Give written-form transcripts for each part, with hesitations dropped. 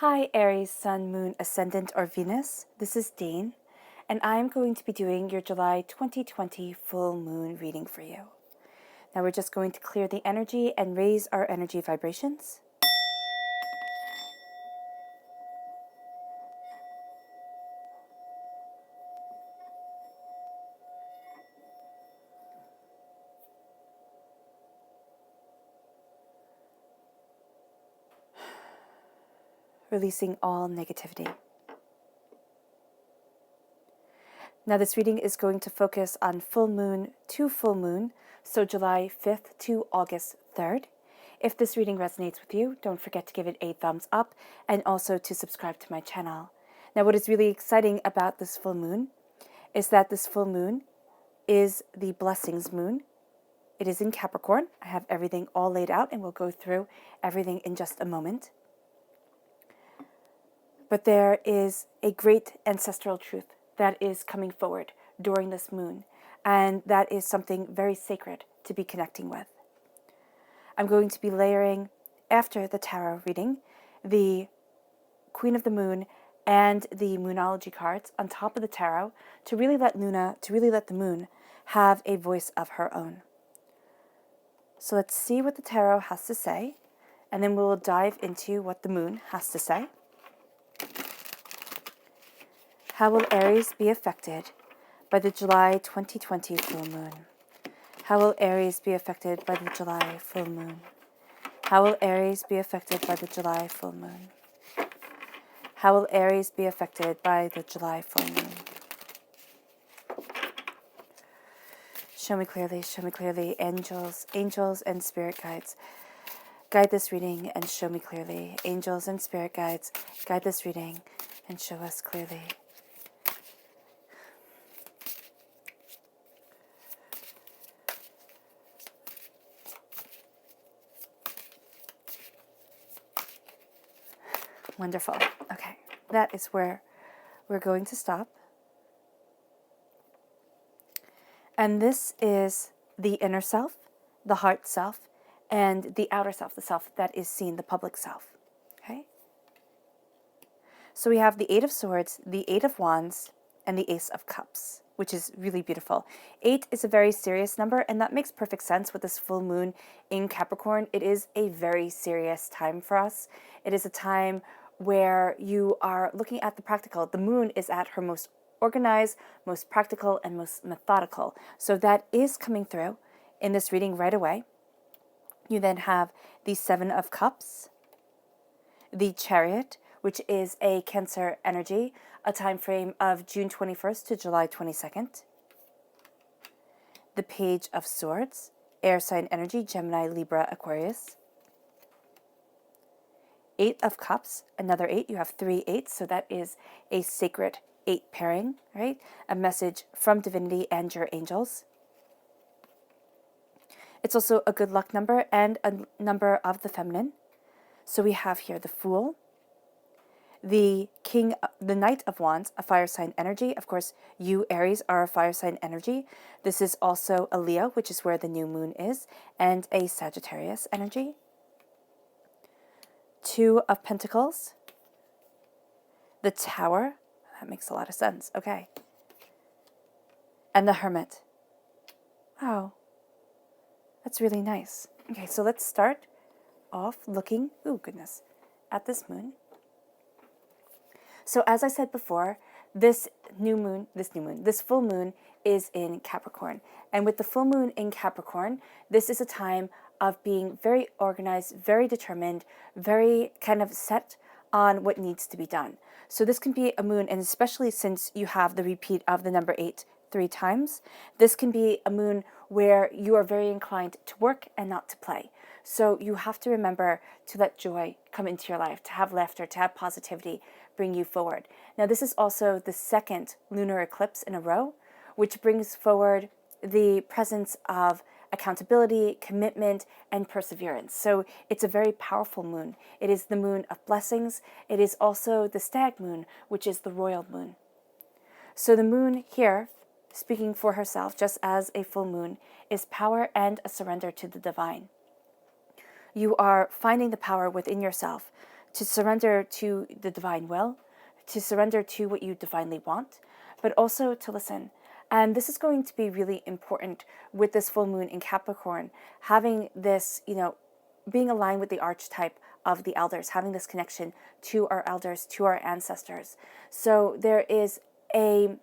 Hi Aries, Sun, Moon, Ascendant, or Venus. This is Dane, and I'm going to be doing your July 2020 full moon reading for you. Now we're just going to clear the energy and raise our energy vibrations. Releasing all negativity. Now this reading is going to focus on full moon to full moon, so July 5th to August 3rd. If this reading resonates with you, don't forget to give it a thumbs up and also to subscribe to my channel. Now what is really exciting about this full moon is that this full moon is the blessings moon. It is in Capricorn. I have everything all laid out and we'll go through everything in just a moment. But there is a great ancestral truth that is coming forward during this moon, and that is something very sacred to be connecting with. I'm going to be layering, after the tarot reading, the Queen of the Moon and the Moonology cards on top of the tarot to really let the moon have a voice of her own. So let's see what the tarot has to say, and then we'll dive into what the moon has to say. How will Aries be affected by the July 2020 full moon? How will Aries be affected by the July full moon? How will Aries be affected by the July full moon? How will Aries be affected by the July full moon? Show me clearly, angels and spirit guides. Guide this reading and show me clearly. Angels and spirit guides, guide this reading and show us clearly. Wonderful. Okay, that is where we're going to stop. And this is the inner self, the heart self, and the outer self, the self that is seen, the public self. Okay? So we have the Eight of Swords, the Eight of Wands, and the Ace of Cups, which is really beautiful. 8 is a very serious number, and that makes perfect sense with this full moon in Capricorn. It is a very serious time for us. It is a time where you are looking at the practical. The moon is at her most organized, most practical, and most methodical. So that is coming through in this reading right away. You then have the Seven of Cups, the Chariot, which is a Cancer energy, a time frame of June 21st to July 22nd. The Page of Swords, air sign energy, Gemini, Libra, Aquarius. 8 of Cups, another 8. You have 3 8s, so that is a sacred 8 pairing, right? A message from divinity and your angels. It's also a good luck number and a number of the feminine. So we have here the Fool, the Knight of Wands, a fire sign energy. Of course, you, Aries, are a fire sign energy. This is also a Leo, which is where the new moon is, and a Sagittarius energy. 2 of Pentacles, the Tower. That makes a lot of sense. Okay. And the Hermit. Wow. That's really nice. Okay, so let's start off looking, oh goodness, at this moon. So as I said before, this full moon is in Capricorn. And with the full moon in Capricorn, this is a time of being very organized, very determined, very kind of set on what needs to be done. So this can be a moon, and especially since you have the repeat of the number 8 3 times, this can be a moon where you are very inclined to work and not to play. So you have to remember to let joy come into your life, to have laughter, to have positivity bring you forward. Now this is also the second lunar eclipse in a row, which brings forward the presence of accountability, commitment, and perseverance. So it's a very powerful moon. It is the moon of blessings. It is also the stag moon, which is the royal moon. So the moon here, speaking for herself, just as a full moon, is power and a surrender to the divine. You are finding the power within yourself to surrender to the divine will, to surrender to what you divinely want, but also to listen. And this is going to be really important with this full moon in Capricorn, having this, being aligned with the archetype of the elders, having this connection to our elders, to our ancestors. So there is a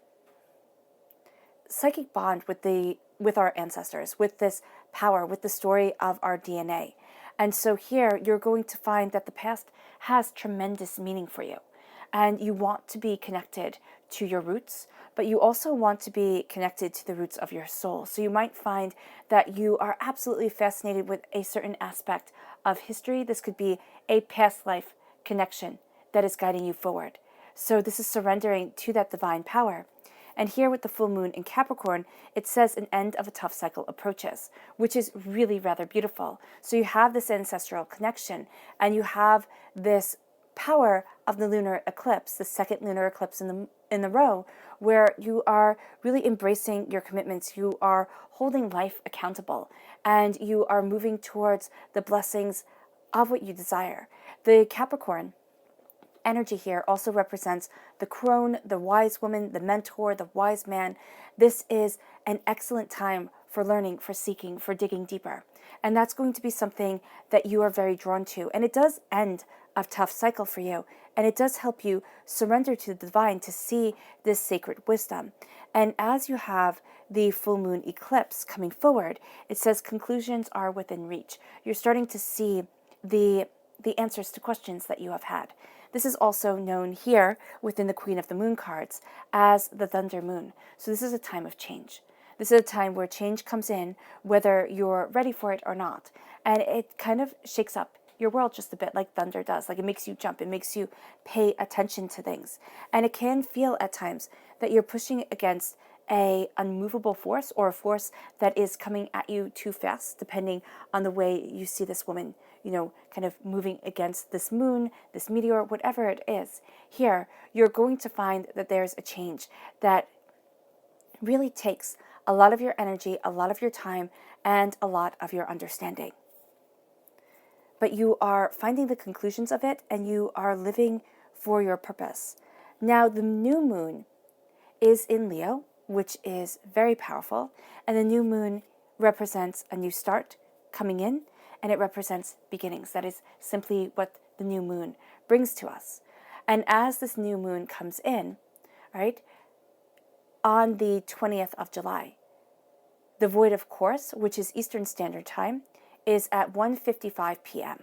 psychic bond with our ancestors, with this power, with the story of our DNA. And so here you're going to find that the past has tremendous meaning for you. And you want to be connected to your roots, but you also want to be connected to the roots of your soul. So you might find that you are absolutely fascinated with a certain aspect of history. This could be a past life connection that is guiding you forward. So this is surrendering to that divine power. And here with the full moon in Capricorn, it says an end of a tough cycle approaches, which is really rather beautiful. So you have this ancestral connection, and you have this power of the lunar eclipse, the second lunar eclipse in the row, where you are really embracing your commitments. You are holding life accountable, and you are moving towards the blessings of what you desire. The Capricorn energy here also represents the crone, the wise woman, the mentor, the wise man. This is an excellent time for learning, for seeking, for digging deeper. And that's going to be something that you are very drawn to. And it does end a tough cycle for you. And it does help you surrender to the divine to see this sacred wisdom. And as you have the full moon eclipse coming forward, it says conclusions are within reach. You're starting to see the answers to questions that you have had. This is also known here within the Queen of the Moon cards as the Thunder Moon. So this is a time of change. This is a time where change comes in, whether you're ready for it or not. And it kind of shakes up your world just a bit, like thunder does. Like, it makes you jump. It makes you pay attention to things. And it can feel at times that you're pushing against a unmovable force, or a force that is coming at you too fast, depending on the way you see this woman, kind of moving against this moon, this meteor, whatever it is. Here, you're going to find that there's a change that really takes a lot of your energy, a lot of your time, and a lot of your understanding. But you are finding the conclusions of it, and you are living for your purpose. Now, the new moon is in Leo, which is very powerful, and the new moon represents a new start coming in, and it represents beginnings. That is simply what the new moon brings to us. And as this new moon comes in, right, on the 20th of July, the void of course, which is Eastern Standard Time, is at 1:55 p.m.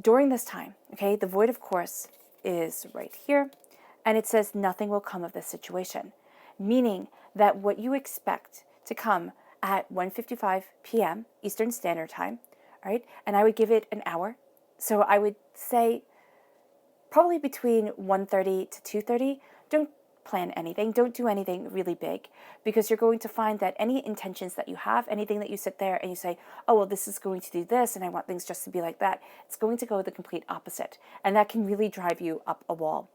During this time, okay, the void of course is right here, and it says nothing will come of this situation, meaning that what you expect to come at 1:55 p.m. Eastern Standard Time, right, and I would give it an hour, so I would say probably between 1:30 to 2:30, don't plan anything, don't do anything really big, because you're going to find that any intentions that you have, anything that you sit there and you say, oh, well, this is going to do this, and I want things just to be like that, it's going to go the complete opposite. And that can really drive you up a wall,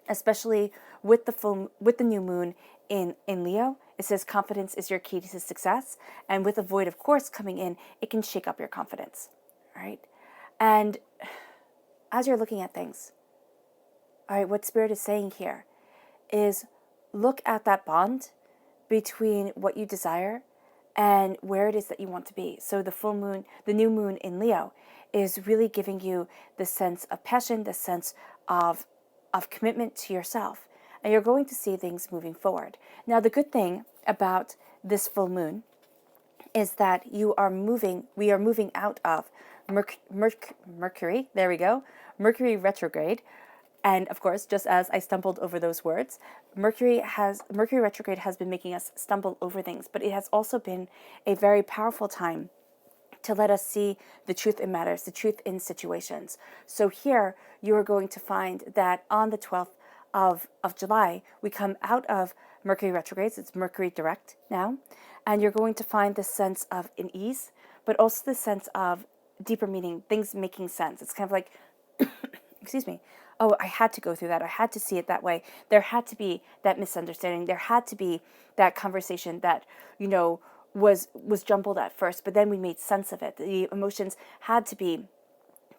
especially with the new moon in Leo. It says confidence is your key to success. And with a void of course coming in, it can shake up your confidence, right? And as you're looking at things, all right, what Spirit is saying here is look at that bond between what you desire and where it is that you want to be. So the full moon, the new moon in Leo, is really giving you the sense of passion, the sense of commitment to yourself. And you're going to see things moving forward. Now, the good thing about this full moon is that we are moving out of Mercury, there we go, Mercury Retrograde. And of course, just as I stumbled over those words, Mercury Retrograde has been making us stumble over things, but it has also been a very powerful time to let us see the truth in matters, the truth in situations. So here, you are going to find that on the 12th of July, we come out of Mercury retrogrades. It's Mercury direct now. And you're going to find this sense of an ease, but also the sense of deeper meaning, things making sense. It's kind of like, excuse me, oh, I had to go through that. I had to see it that way. There had to be that misunderstanding. There had to be that conversation that, was jumbled at first, but then we made sense of it. The emotions had to be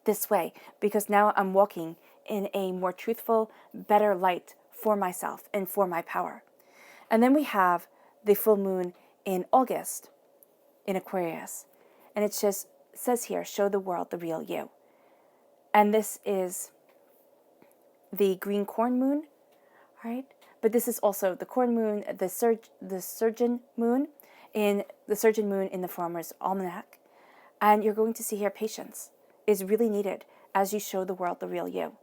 this way, because now I'm walking in a more truthful, better light for myself and for my power. And then we have the full moon in August in Aquarius. And it just says here, show the world the real you. And this is the green corn moon, right? But this is also the corn moon, the surgeon moon in the Farmer's Almanac. And you're going to see here patience is really needed as you show the world the real you,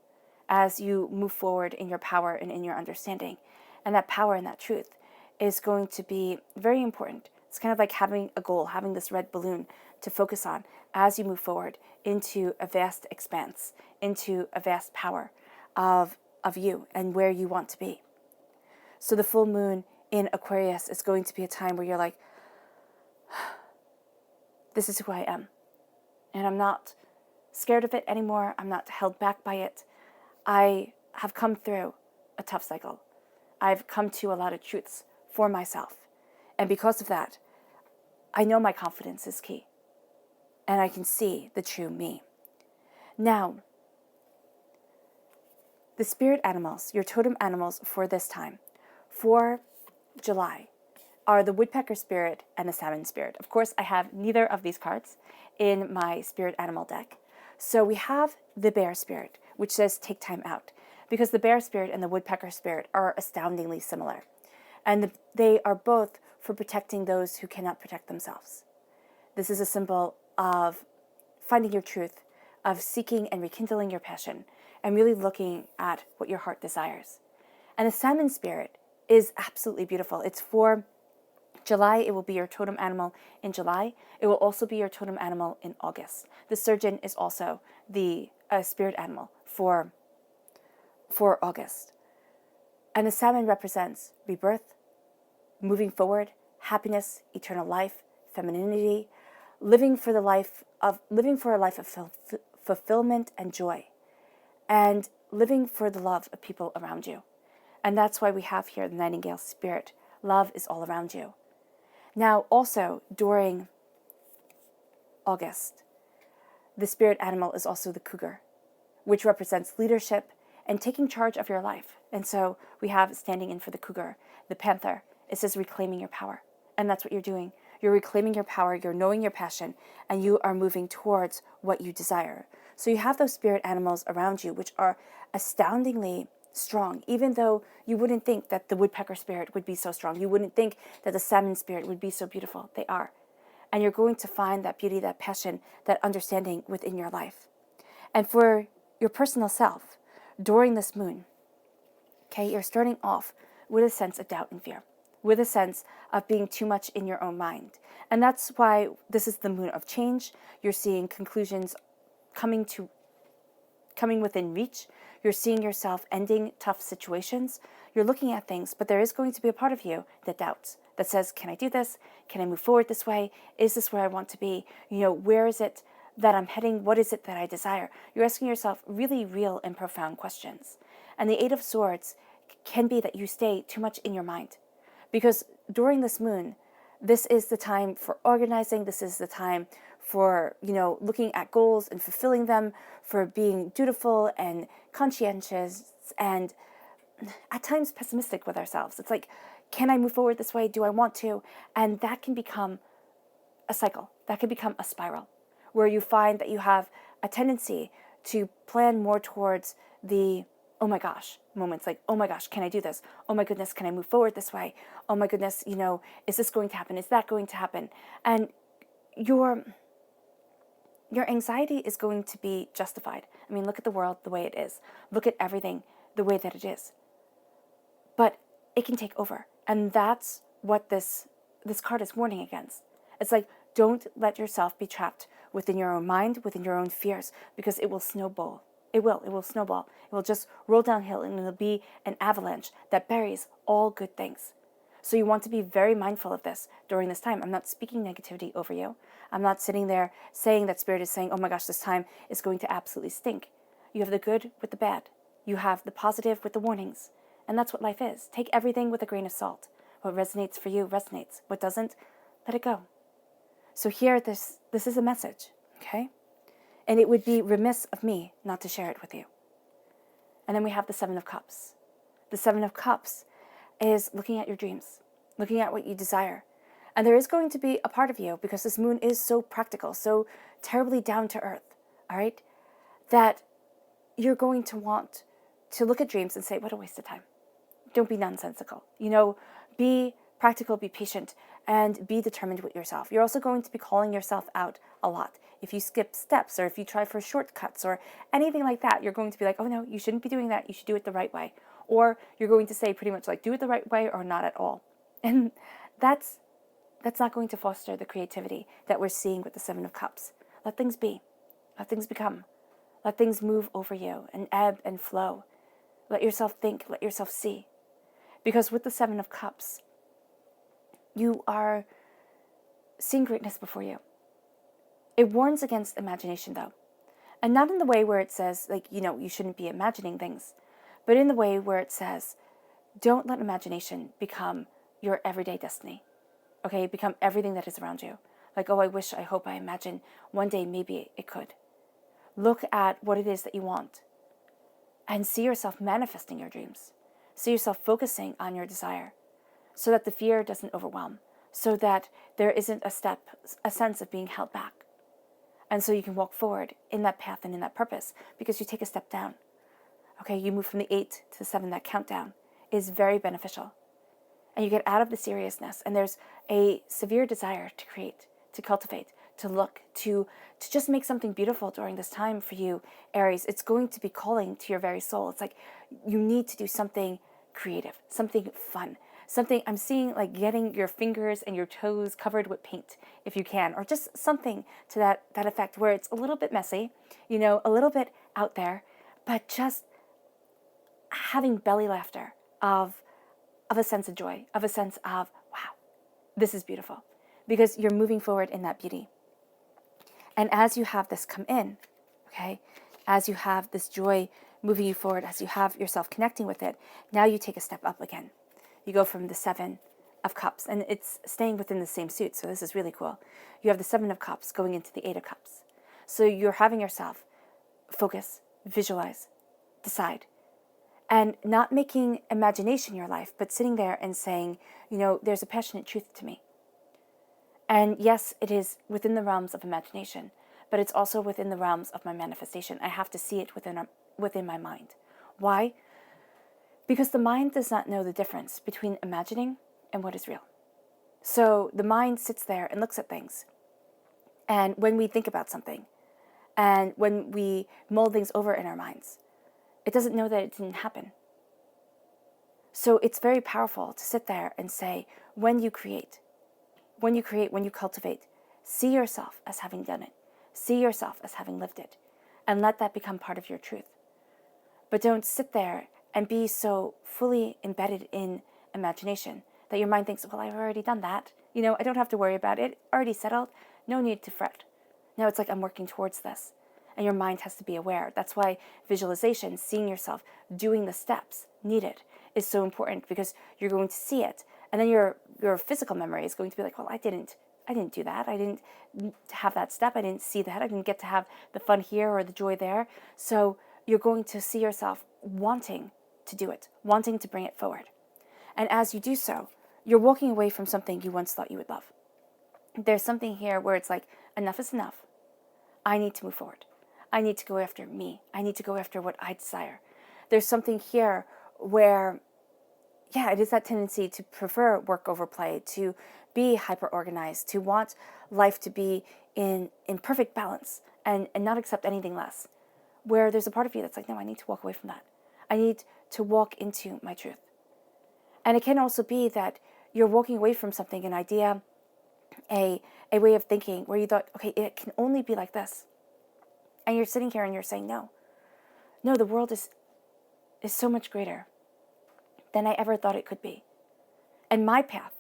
as you move forward in your power and in your understanding. And that power and that truth is going to be very important. It's kind of like having a goal, having this red balloon to focus on as you move forward into a vast expanse, into a vast power of you and where you want to be. So the full moon in Aquarius is going to be a time where you're like, this is who I am. And I'm not scared of it anymore. I'm not held back by it. I have come through a tough cycle. I've come to a lot of truths for myself. And because of that, I know my confidence is key. And I can see the true me. Now, the spirit animals, your totem animals for this time, for July, are the woodpecker spirit and the salmon spirit. Of course, I have neither of these cards in my spirit animal deck. So we have the bear spirit, which says take time out, because the bear spirit and the woodpecker spirit are astoundingly similar. And they are both for protecting those who cannot protect themselves. This is a symbol of finding your truth, of seeking and rekindling your passion, and really looking at what your heart desires. And the salmon spirit is absolutely beautiful. It's for July. It will be your totem animal in July. It will also be your totem animal in August. The surgeon is also the spirit animal for August. And the salmon represents rebirth, moving forward, happiness, eternal life, femininity, living for a life of fulfillment and joy, and living for the love of people around you. And that's why we have here the nightingale spirit. Love is all around you. Now, also during August, the spirit animal is also the cougar, which represents leadership and taking charge of your life. And so we have standing in for the cougar, the panther. It says reclaiming your power. And that's what you're doing. You're reclaiming your power, you're knowing your passion, and you are moving towards what you desire. So you have those spirit animals around you, which are astoundingly strong, even though you wouldn't think that the woodpecker spirit would be so strong. You wouldn't think that the salmon spirit would be so beautiful. They are. And you're going to find that beauty, that passion, that understanding within your life. And for your personal self, during this moon, okay, you're starting off with a sense of doubt and fear, with a sense of being too much in your own mind. And that's why this is the moon of change. You're seeing conclusions coming within reach. You're seeing yourself ending tough situations. You're looking at things, but there is going to be a part of you that doubts, that says, can I do this? Can I move forward this way? Is this where I want to be? Where is it that I'm heading? What is it that I desire? You're asking yourself really real and profound questions. And the Eight of Swords can be that you stay too much in your mind. Because during this moon, this is the time for organizing. This is the time for, looking at goals and fulfilling them, for being dutiful and conscientious and at times pessimistic with ourselves. It's like, can I move forward this way? Do I want to? And that can become a cycle. That can become a spiral where you find that you have a tendency to plan more towards the oh my gosh moments, like, oh my gosh, can I do this? Oh my goodness, can I move forward this way? Oh my goodness, is this going to happen? Is that going to happen? And your anxiety is going to be justified. I mean, look at the world the way it is. Look at everything the way that it is. But it can take over. And that's what this card is warning against. It's like, don't let yourself be trapped within your own mind, within your own fears, because it will snowball. It will snowball. It will just roll downhill, and it'll be an avalanche that buries all good things. So you want to be very mindful of this during this time. I'm not speaking negativity over you. I'm not sitting there saying that Spirit is saying, oh my gosh, this time is going to absolutely stink. You have the good with the bad. You have the positive with the warnings. And that's what life is. Take everything with a grain of salt. What resonates for you resonates. What doesn't, let it go. So here, this is a message, okay? And it would be remiss of me not to share it with you. And then we have the Seven of Cups. The Seven of Cups is looking at your dreams, looking at what you desire. And there is going to be a part of you, because this moon is so practical, so terribly down to earth, all right, that you're going to want to look at dreams and say, what a waste of time. Don't be nonsensical. Be practical, be patient, and be determined with yourself. You're also going to be calling yourself out a lot. If you skip steps, or if you try for shortcuts or anything like that, you're going to be like, oh no, you shouldn't be doing that. You should do it the right way. Or you're going to say pretty much like, do it the right way or not at all. And that's not going to foster the creativity that we're seeing with the Seven of Cups. Let things be. Let things become. Let things move over you and ebb and flow. Let yourself think. Let yourself see. Because with the Seven of Cups, you are seeing greatness before you. It warns against imagination, though. And not in the way where it says, like, you shouldn't be imagining things, but in the way where it says, don't let imagination become your everyday destiny. Okay? Become everything that is around you. Like, oh, I wish, I hope, I imagine one day maybe it could. Look at what it is that you want and see yourself manifesting your dreams. See yourself focusing on your desire so that the fear doesn't overwhelm, so that there isn't a sense of being held back. And so you can walk forward in that path and in that purpose, because you take a step down. Okay, you move from the 8 to the 7, that countdown is very beneficial. And you get out of the seriousness, and there's a severe desire to create, to cultivate, to look, to just make something beautiful during this time for you, Aries. It's going to be calling to your very soul. It's like you need to do something creative, something fun, something, I'm seeing like getting your fingers and your toes covered with paint if you can, or just something to that effect where it's a little bit messy, a little bit out there, but just having belly laughter of a sense of joy, of a sense of, wow, this is beautiful, because you're moving forward in that beauty. And as you have this come in, okay, as you have this joy moving you forward, as you have yourself connecting with it, now you take a step up again. You go from the 7 of Cups, and it's staying within the same suit, so this is really cool. You have the 7 of Cups going into the 8 of Cups. So you're having yourself focus, visualize, decide, and not making imagination your life, but sitting there and saying, there's a passionate truth to me. And yes, it is within the realms of imagination, but it's also within the realms of my manifestation. I have to see it within my mind. Why? Because the mind does not know the difference between imagining and what is real. So the mind sits there and looks at things. And when we think about something, and when we mull things over in our minds, it doesn't know that it didn't happen. So it's very powerful to sit there and say, when you create, when you cultivate, see yourself as having done it. See yourself as having lived it. And let that become part of your truth. But don't sit there and be so fully embedded in imagination that your mind thinks, well, I've already done that. I don't have to worry about it. Already settled. No need to fret. No, it's like I'm working towards this. And your mind has to be aware. That's why visualization, seeing yourself doing the steps needed, is so important, because you're going to see it. And then your physical memory is going to be like, well, I didn't do that. I didn't have that step. I didn't see that. I didn't get to have the fun here or the joy there. So you're going to see yourself wanting to do it, wanting to bring it forward. And as you do so, you're walking away from something you once thought you would love. There's something here where it's like, enough is enough. I need to move forward. I need to go after me. I need to go after what I desire. There's something here where, it is that tendency to prefer work over play, to be hyper-organized, to want life to be in perfect balance and not accept anything less. Where there's a part of you that's like, no, I need to walk away from that. I need to walk into my truth. And it can also be that you're walking away from something, an idea, a way of thinking where you thought, okay, it can only be like this. And you're sitting here and you're saying, no, the world is so much greater than I ever thought it could be. And my path,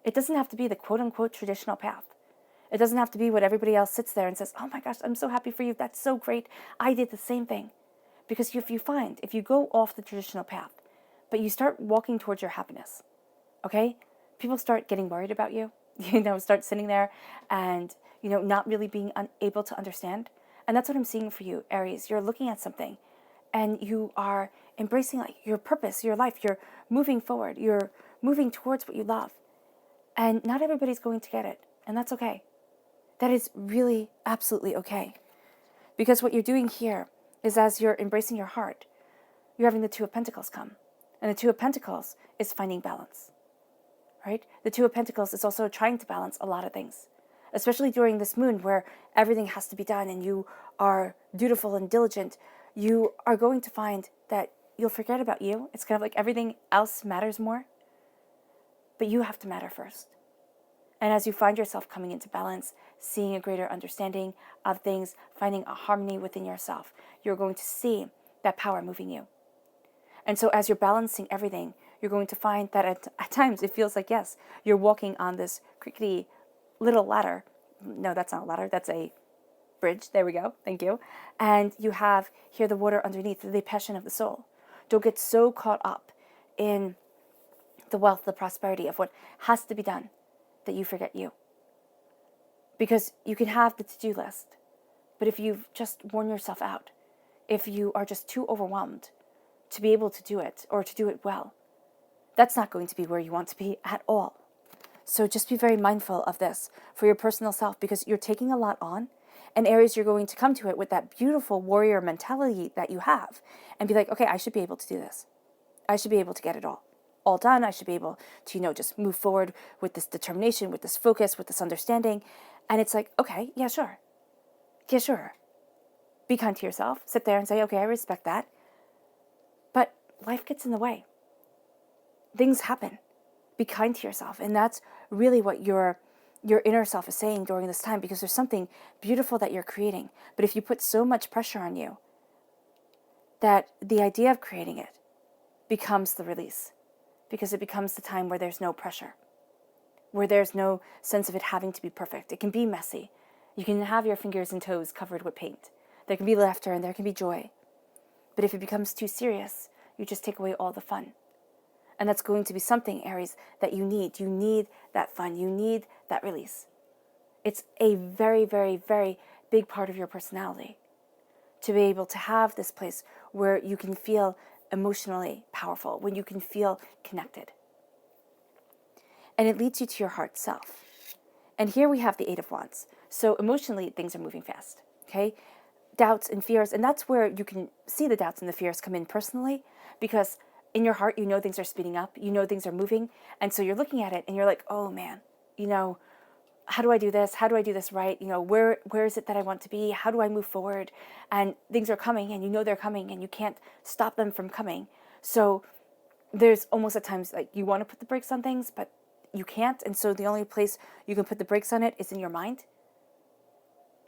it doesn't have to be the quote-unquote traditional path. It doesn't have to be what everybody else sits there and says, oh my gosh, I'm so happy for you. That's so great. I did the same thing. Because if you go off the traditional path, but you start walking towards your happiness, okay? People start getting worried about you, start sitting there and, not really being able to understand. And that's what I'm seeing for you, Aries. You're looking at something and you are embracing like your purpose, your life. You're moving forward. You're moving towards what you love. And not everybody's going to get it. And that's okay. That is really absolutely okay. Because what you're doing here is, as you're embracing your heart, you're having the Two of Pentacles come. And the Two of Pentacles is finding balance, right? The Two of Pentacles is also trying to balance a lot of things, especially during this moon where everything has to be done and you are dutiful and diligent. You are going to find that you'll forget about you. It's kind of like everything else matters more, but you have to matter first. And as you find yourself coming into balance, seeing a greater understanding of things, finding a harmony within yourself, you're going to see that power moving you. And so as you're balancing everything, you're going to find that at times it feels like, yes, you're walking on this crickety little ladder. No, that's not a ladder. That's a bridge. There we go. Thank you. And you have here the water underneath, the passion of the soul. Don't get so caught up in the wealth, the prosperity of what has to be done that you forget you. Because you can have the to-do list, but if you've just worn yourself out, if you are just too overwhelmed to be able to do it or to do it well, that's not going to be where you want to be at all. So just be very mindful of this for your personal self, because you're taking a lot on, and Aries, you're going to come to it with that beautiful warrior mentality that you have and be like, okay, I should be able to do this. I should be able to get it all done. I should be able to, just move forward with this determination, with this focus, with this understanding. And it's like, okay, yeah, sure. Yeah, sure. Be kind to yourself. Sit there and say, okay, I respect that. But life gets in the way. Things happen. Be kind to yourself. And that's really what your inner self is saying during this time, because there's something beautiful that you're creating. But if you put so much pressure on you, that the idea of creating it becomes the release, because it becomes the time where there's no pressure, where there's no sense of it having to be perfect. It can be messy. You can have your fingers and toes covered with paint. There can be laughter and there can be joy. But if it becomes too serious, you just take away all the fun. And that's going to be something, Aries, that you need. You need that fun. You need that release. It's a very, very, very big part of your personality to be able to have this place where you can feel emotionally powerful, when you can feel connected. And it leads you to your heart self. And here we have the Eight of Wands. So emotionally, things are moving fast, okay? Doubts and fears, and that's where you can see the doubts and the fears come in personally, because in your heart, things are speeding up, things are moving, and so you're looking at it and you're like, oh man, how do I do this? How do I do this right? Where is it that I want to be? How do I move forward? And things are coming, and they're coming, and you can't stop them from coming. So there's almost at times like you want to put the brakes on things, but you can't. And so the only place you can put the brakes on it is in your mind.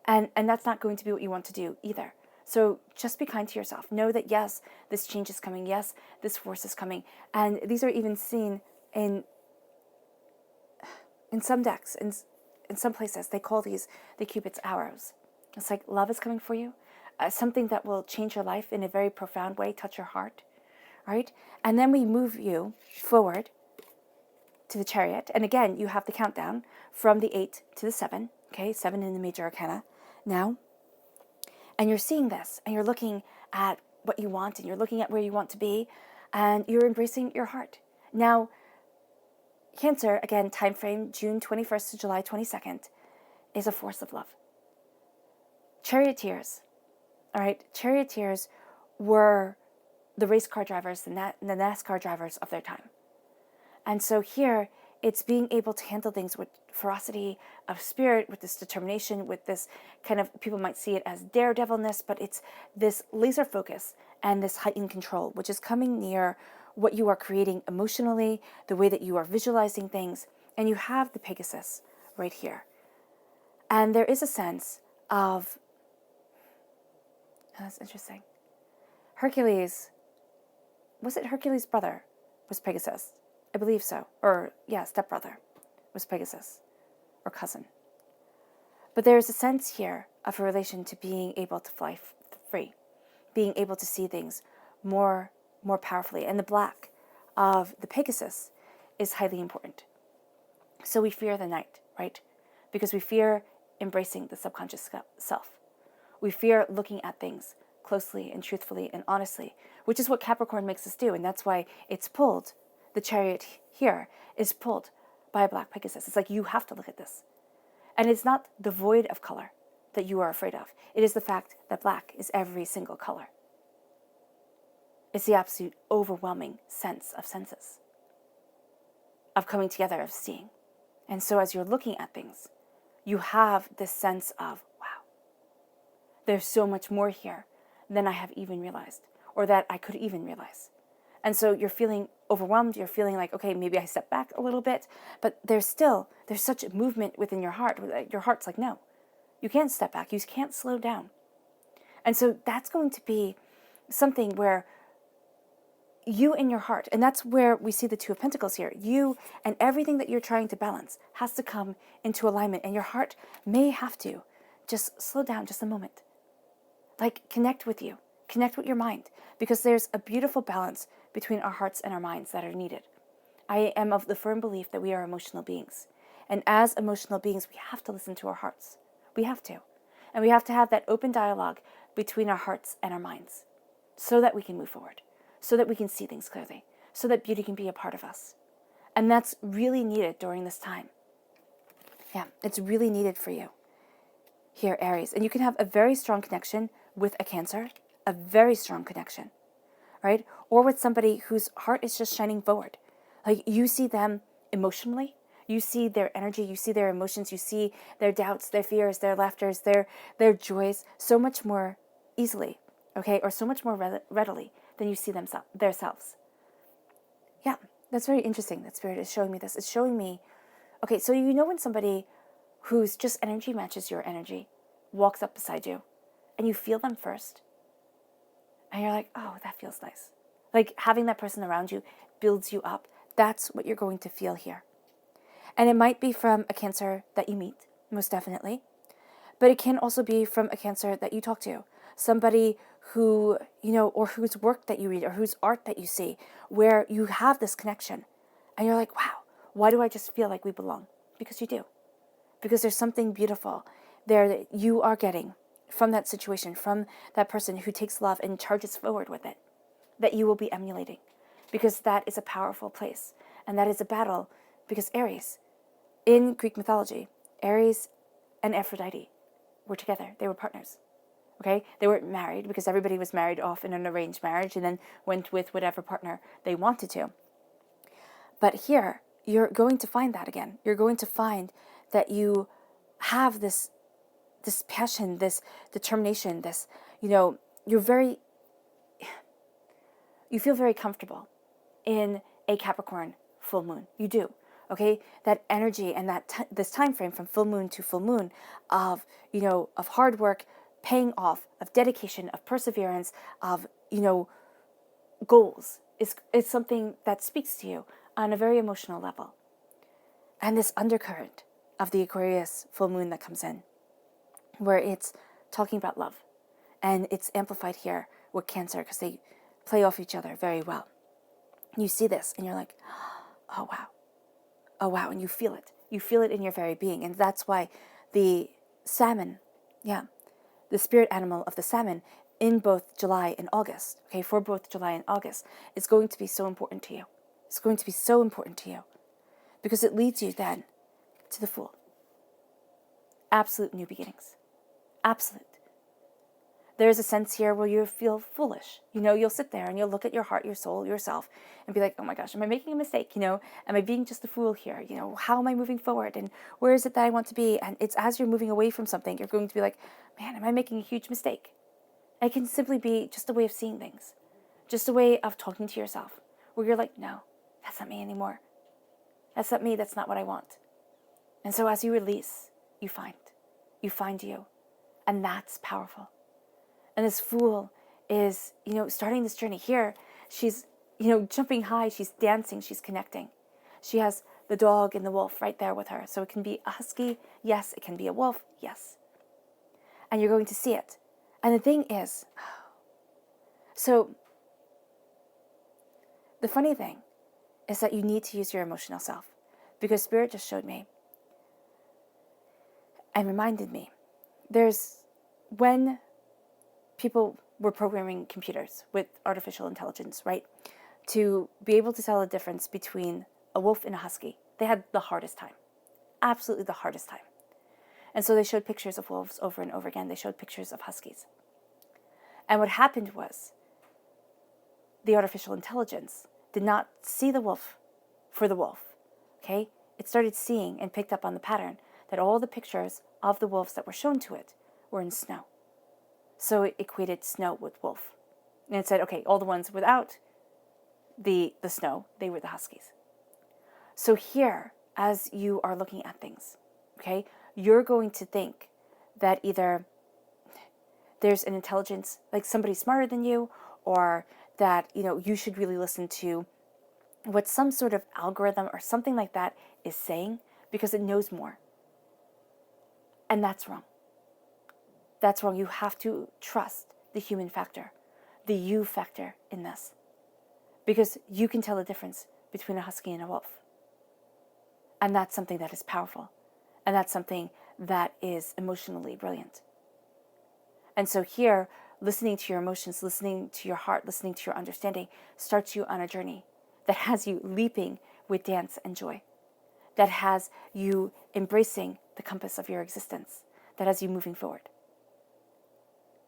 And that's not going to be what you want to do either. So just be kind to yourself. Know that, yes, this change is coming. Yes, this force is coming. And these are even seen in some decks, in some places. They call these the Cupid's arrows. It's like love is coming for you. Something that will change your life in a very profound way, touch your heart, right? And then we move you forward to the Chariot. And again, you have the countdown from the 8 to the 7, okay? 7 in the major arcana now. And you're seeing this, and you're looking at what you want, and you're looking at where you want to be, and you're embracing your heart. Now, Cancer, again, time frame, June 21st to July 22nd, is a force of love. Charioteers, all right? Charioteers were the race car drivers, the NASCAR drivers of their time. And so here, it's being able to handle things with ferocity of spirit, with this determination, with this kind of, people might see it as daredevilness, but it's this laser focus and this heightened control, which is coming near what you are creating emotionally, the way that you are visualizing things. And you have the Pegasus right here. And there is a sense of, oh, that's interesting. Hercules, was it Hercules' brother was Pegasus? I believe so. Or, yeah, stepbrother was Pegasus, or cousin. But there's a sense here of a relation to being able to fly free, being able to see things more powerfully. And the black of the Pegasus is highly important. So we fear the night, right? Because we fear embracing the subconscious self, We fear looking at things closely and truthfully and honestly, which is what Capricorn makes us do. And that's why it's pulled. The Chariot here is pulled by a black Pegasus. It's like, you have to look at this. And it's not the void of color that you are afraid of. It is the fact that black is every single color. It's the absolute overwhelming sense of senses, of coming together, of seeing. And so as you're looking at things, you have this sense of, wow, there's so much more here than I have even realized, or that I could even realize. And so you're feeling overwhelmed. You're feeling like, okay, maybe I step back a little bit, but there's such a movement within your heart. Your heart's like, no, you can't step back. You can't slow down. And so that's going to be something where you in your heart, and that's where we see the Two of Pentacles here, you and everything that you're trying to balance has to come into alignment, and your heart may have to just slow down just a moment. Like, connect with you, connect with your mind, because there's a beautiful balance between our hearts and our minds that are needed. I am of the firm belief that we are emotional beings. And as emotional beings, we have to listen to our hearts. We have to. And we have to have that open dialogue between our hearts and our minds so that we can move forward, so that we can see things clearly, so that beauty can be a part of us. And that's really needed during this time. Yeah, it's really needed for you here, Aries. And you can have a very strong connection with a Cancer, a very strong connection, right? Or with somebody whose heart is just shining forward. Like, you see them emotionally, you see their energy, you see their emotions, you see their doubts, their fears, their laughters, their joys so much more easily, okay? Or so much more readily than you see themselves. Yeah, that's very interesting that Spirit is showing me this. It's showing me, okay, so you know when somebody whose just energy matches your energy walks up beside you and you feel them first and you're like, oh, that feels nice. Like, having that person around you builds you up. That's what you're going to feel here. And it might be from a Cancer that you meet, most definitely. But it can also be from a Cancer that you talk to. Somebody who, you know, or whose work that you read, or whose art that you see, where you have this connection. And you're like, wow, why do I just feel like we belong? Because you do. Because there's something beautiful there that you are getting from that situation, from that person who takes love and charges forward with it, that you will be emulating. Because that is a powerful place. And that is a battle. Because Aries, in Greek mythology, Aries and Aphrodite were together. They were partners. Okay? They weren't married because everybody was married off in an arranged marriage and then went with whatever partner they wanted to. But here, you're going to find that again. You're going to find that you have this passion, this determination, this, you know, you feel very comfortable in a Capricorn full moon. You do. Okay, that energy and this time frame from full moon to full moon of, you know, of hard work paying off, of dedication, of perseverance, of, you know, goals is something that speaks to you on a very emotional level. And this undercurrent of the Aquarius full moon that comes in, where it's talking about love, and it's amplified here with Cancer because they play off each other very well. You see this and you're like, oh wow. Oh, wow, and you feel it. You feel it in your very being. And that's why the salmon, the spirit animal of the salmon in both July and August, okay, for both July and August, is going to be so important to you. It's going to be so important to you because it leads you then to the Fool. Absolute new beginnings. Absolute. There's a sense here where you feel foolish. You know, you'll sit there and you'll look at your heart, your soul, yourself, and be like, oh my gosh, am I making a mistake? You know, am I being just a fool here? You know, how am I moving forward? And where is it that I want to be? And it's as you're moving away from something, you're going to be like, man, am I making a huge mistake? It can simply be just a way of seeing things. Just a way of talking to yourself, where you're like, no, that's not me anymore. That's not me. That's not what I want. And so as you release, you find you. And that's powerful. And this Fool is, you know, starting this journey here. She's, you know, jumping high. She's dancing. She's connecting. She has the dog and the wolf right there with her. So it can be a husky. Yes. It can be a wolf. Yes. And you're going to see it. And the thing is, so the funny thing is that you need to use your emotional self, because Spirit just showed me and reminded me, when people were programming computers with artificial intelligence, right? To be able to tell the difference between a wolf and a husky. They had the hardest time. Absolutely the hardest time. And so they showed pictures of wolves over and over again. They showed pictures of huskies. And what happened was the artificial intelligence did not see the wolf for the wolf, okay? It started seeing and picked up on the pattern that all the pictures of the wolves that were shown to it were in snow. So it equated snow with wolf. And it said, okay, all the ones without the snow, they were the huskies. So here, as you are looking at things, okay, you're going to think that either there's an intelligence, like somebody smarter than you, or that, you should really listen to what some sort of algorithm or something like that is saying because it knows more. And that's wrong. That's wrong. You have to trust the human factor, the you factor in this, because you can tell the difference between a husky and a wolf. And that's something that is powerful. And that's something that is emotionally brilliant. And so here, listening to your emotions, listening to your heart, listening to your understanding starts you on a journey that has you leaping with dance and joy, that has you embracing the compass of your existence, that has you moving forward.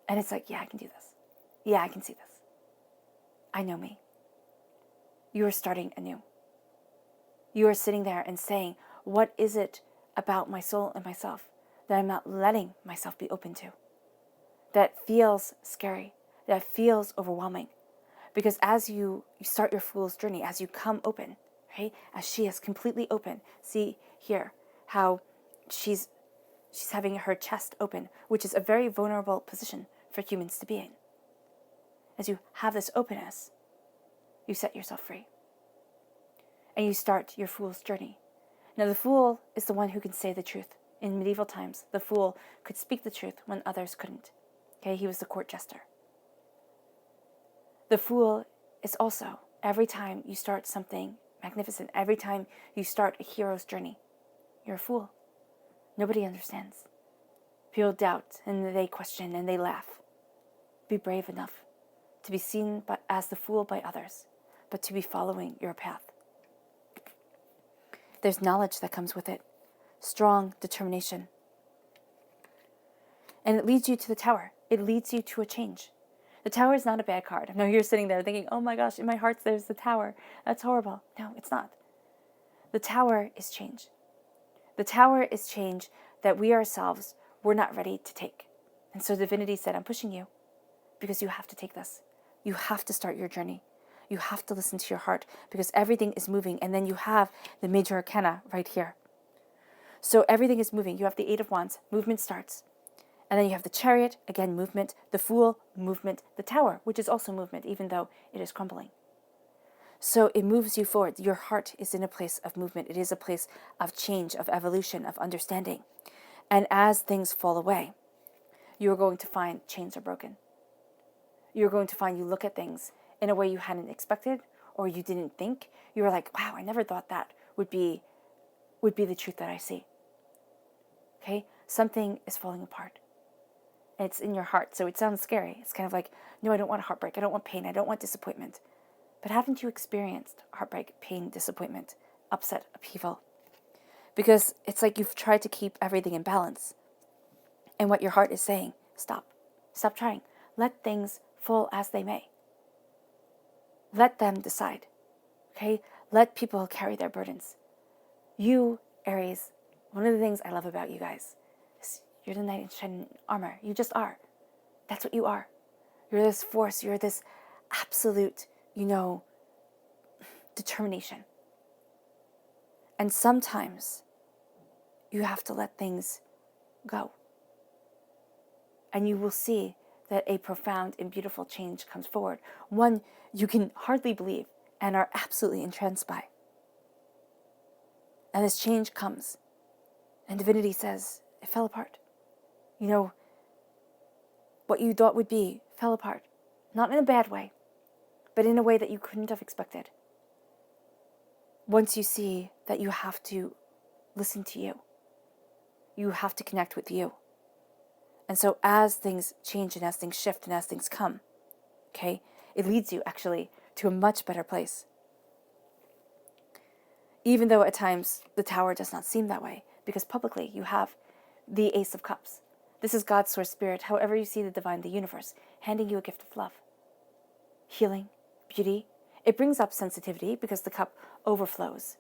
And it's like, yeah, I can do this. Yeah, I can see this. I know me. You are starting anew. You are sitting there and saying, what is it about my soul and myself that I'm not letting myself be open to? That feels scary, that feels overwhelming. Because as you start your fool's journey, as you come open, right? As she is completely open. See here how she's having her chest open, which is a very vulnerable position for humans to be in. As you have this openness, you set yourself free. And you start your fool's journey. Now the fool is the one who can say the truth. In medieval times, the fool could speak the truth when others couldn't. Okay, he was the court jester. The fool is also, every time you start something magnificent, every time you start a hero's journey, you're a fool. Nobody understands. People doubt and they question and they laugh. Be brave enough to be seen as the fool by others, but to be following your path. There's knowledge that comes with it, strong determination. And it leads you to the tower. It leads you to a change. The tower is not a bad card. I know you're sitting there thinking, oh my gosh, in my heart there's the tower. That's horrible. No, it's not. The tower is change. The tower is change that we ourselves were not ready to take. And so divinity said, I'm pushing you because you have to take this. You have to start your journey. You have to listen to your heart because everything is moving. And then you have the major arcana right here. So everything is moving. You have the Eight of Wands. Movement starts. And then you have the Chariot, again, movement, the Fool, movement, the Tower, which is also movement, even though it is crumbling. So it moves you forward. Your heart is in a place of movement. It is a place of change, of evolution, of understanding. And as things fall away, you're going to find chains are broken. You're going to find you look at things in a way you hadn't expected or you didn't think. You were like, wow, I never thought that would be the truth that I see. Okay? Something is falling apart. It's in your heart, so it sounds scary. It's kind of like, no, I don't want heartbreak. I don't want pain. I don't want disappointment. But haven't you experienced heartbreak, pain, disappointment, upset, upheaval? Because it's like you've tried to keep everything in balance. And what your heart is saying, stop. Stop trying. Let things fall as they may. Let them decide. Okay? Let people carry their burdens. You, Aries, one of the things I love about you guys is you're the knight in shining armor. You just are. That's what you are. You're this force. You're this absolute, determination. And sometimes you have to let things go. And you will see that a profound and beautiful change comes forward. One you can hardly believe and are absolutely entranced by. And this change comes. And divinity says, it fell apart. What you thought would be fell apart. Not in a bad way, but in a way that you couldn't have expected. Once you see that you have to listen to you, you have to connect with you. And so as things change and as things shift and as things come, okay, it leads you actually to a much better place. Even though at times the Tower does not seem that way, because publicly you have the Ace of Cups. This is God's source spirit, however you see the divine, the universe, handing you a gift of love, healing, beauty. It brings up sensitivity because the cup overflows.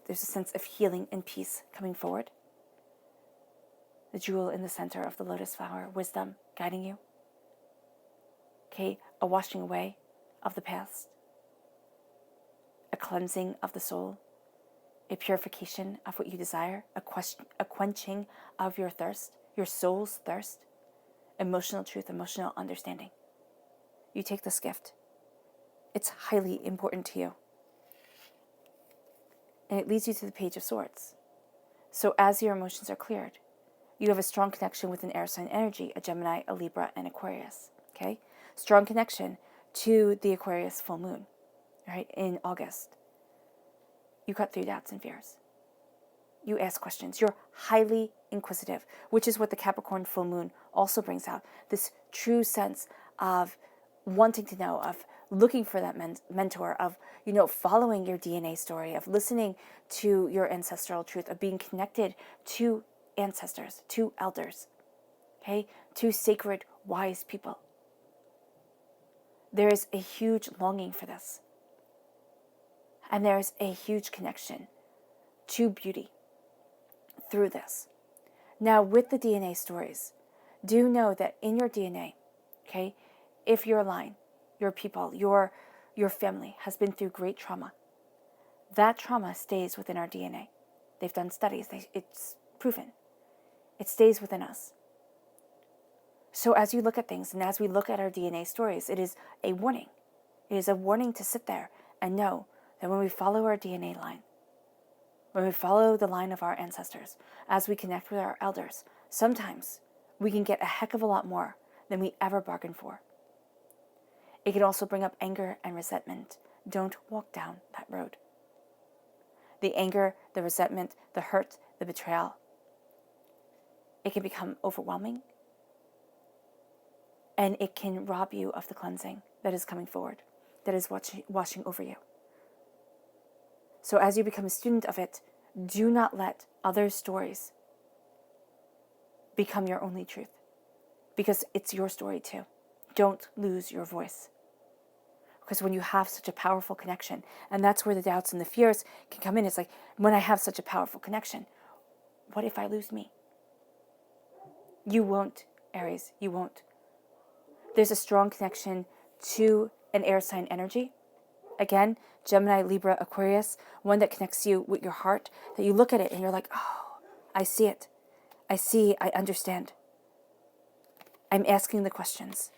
There's a sense of healing and peace coming forward. The jewel in the center of the lotus flower, wisdom guiding you. Okay, a washing away of the past, a cleansing of the soul, a purification of what you desire, a quenching of your thirst, your soul's thirst, emotional truth, emotional understanding. You take this gift. It's highly important to you. And it leads you to the Page of Swords. So as your emotions are cleared, you have a strong connection with an air sign energy, a Gemini, a Libra, and Aquarius. Okay? Strong connection to the Aquarius full moon, right, in August. You cut through doubts and fears. You ask questions. You're highly inquisitive, which is what the Capricorn full moon also brings out. This true sense of wanting to know, of looking for that mentor, of, following your DNA story, of listening to your ancestral truth, of being connected to ancestors, to elders, okay, to sacred, wise people. There is a huge longing for this. And there is a huge connection to beauty through this. Now, with the DNA stories, do know that in your DNA, okay, if your line, your people, your family has been through great trauma, that trauma stays within our DNA. They've done studies. It's proven. It stays within us. So as you look at things and as we look at our DNA stories, it is a warning. It is a warning to sit there and know that when we follow our DNA line, when we follow the line of our ancestors, as we connect with our elders, sometimes we can get a heck of a lot more than we ever bargained for. It can also bring up anger and resentment. Don't walk down that road. The anger, the resentment, the hurt, the betrayal, it can become overwhelming, and it can rob you of the cleansing that is coming forward, that is washing over you. So as you become a student of it, do not let other stories become your only truth, because it's your story too. Don't lose your voice. Because when you have such a powerful connection, and that's where the doubts and the fears can come in, it's like, when I have such a powerful connection, what if I lose me? You won't, Aries, you won't. There's a strong connection to an air sign energy. Again, Gemini, Libra, Aquarius, one that connects you with your heart, that you look at it and you're like, oh, I see it. I see, I understand. I'm asking the questions.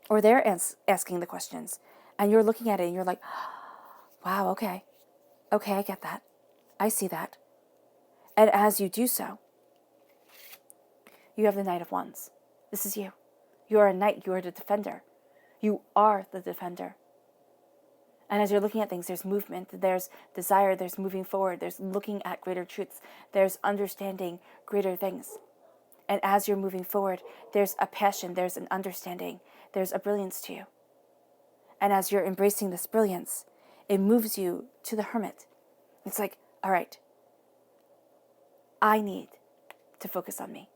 Or they're asking the questions. And you're looking at it and you're like, wow, okay. Okay, I get that. I see that. And as you do so, you have the Knight of Wands. This is you. You are a knight. You are the defender. You are the defender. And as you're looking at things, there's movement, there's desire, there's moving forward, there's looking at greater truths, there's understanding greater things. And as you're moving forward, there's a passion, there's an understanding, there's a brilliance to you. And as you're embracing this brilliance, it moves you to the Hermit. It's like, all right, I need to focus on me.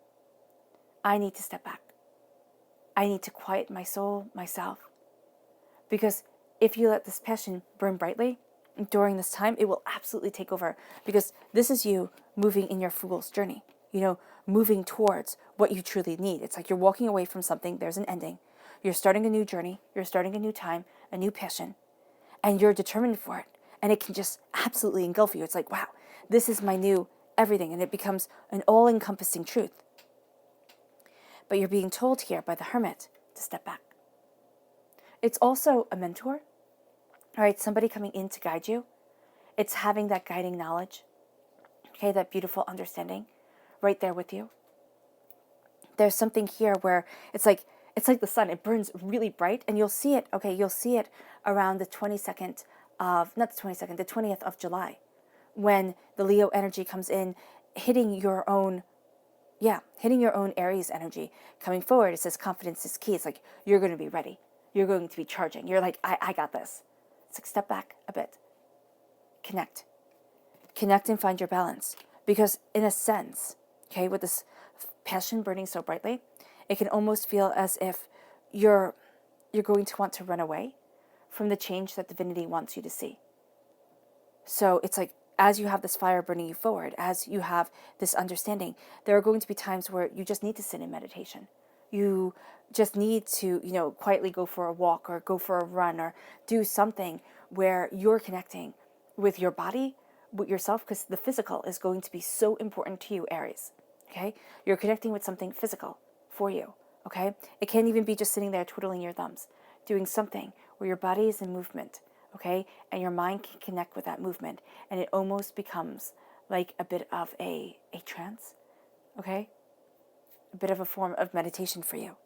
I need to step back. I need to quiet my soul, myself. Because if you let this passion burn brightly during this time, it will absolutely take over. Because this is you moving in your fool's journey, moving towards what you truly need. It's like you're walking away from something, there's an ending. You're starting a new journey, you're starting a new time, a new passion, and you're determined for it. And it can just absolutely engulf you. It's like, wow, this is my new everything. And it becomes an all-encompassing truth. But you're being told here by the Hermit to step back. It's also a mentor, all right, somebody coming in to guide you. It's having that guiding knowledge, okay, that beautiful understanding right there with you. There's something here where it's like the sun, it burns really bright, and you'll see it around the 20th of July, when the Leo energy comes in, hitting your own, Yeah, hitting your own Aries energy. Coming forward, it says confidence is key. It's like, you're going to be ready. You're going to be charging. You're like, I got this. It's like, step back a bit. Connect. Connect and find your balance. Because in a sense, okay, with this passion burning so brightly, it can almost feel as if you're going to want to run away from the change that divinity wants you to see. So it's like, as you have this fire burning you forward, as you have this understanding, there are going to be times where you just need to sit in meditation. You just need to, quietly go for a walk or go for a run or do something where you're connecting with your body, with yourself, because the physical is going to be so important to you, Aries. Okay? You're connecting with something physical for you. Okay? It can't even be just sitting there twiddling your thumbs, doing something where your body is in movement. Okay, and your mind can connect with that movement, and it almost becomes like a bit of a trance, okay? A bit of a form of meditation for you.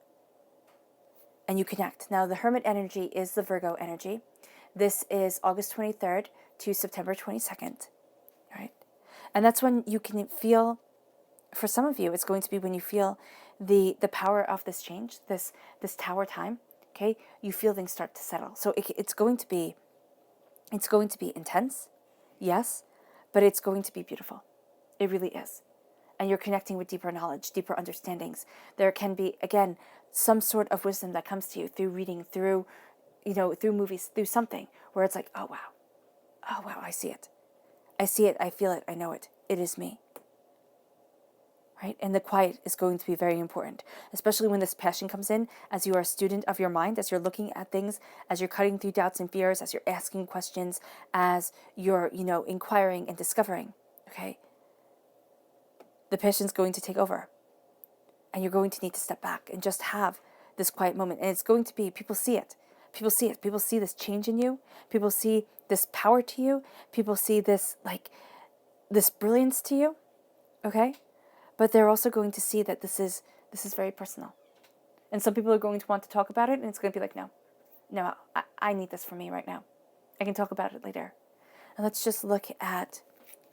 And you connect. Now, the Hermit energy is the Virgo energy. This is August 23rd to September 22nd, right? And that's when you can feel, for some of you, it's going to be when you feel the power of this change, this tower time, okay? You feel things start to settle. So it's going to be intense, yes, but it's going to be beautiful. It really is. And you're connecting with deeper knowledge, deeper understandings. There can be, again, some sort of wisdom that comes to you through reading, through movies, through something where it's like, oh wow, I see it. I see it, I feel it, I know it. It is me. Right? And the quiet is going to be very important, especially when this passion comes in, as you are a student of your mind, as you're looking at things, as you're cutting through doubts and fears, as you're asking questions, as you're, inquiring and discovering, okay? The passion's going to take over, and you're going to need to step back and just have this quiet moment. And it's going to be, people see it. People see it. People see this change in you. People see this power to you. People see this, this brilliance to you, okay? But they're also going to see that this is very personal. And some people are going to want to talk about it, and it's going to be like, no, I need this for me right now. I can talk about it later. And let's just look at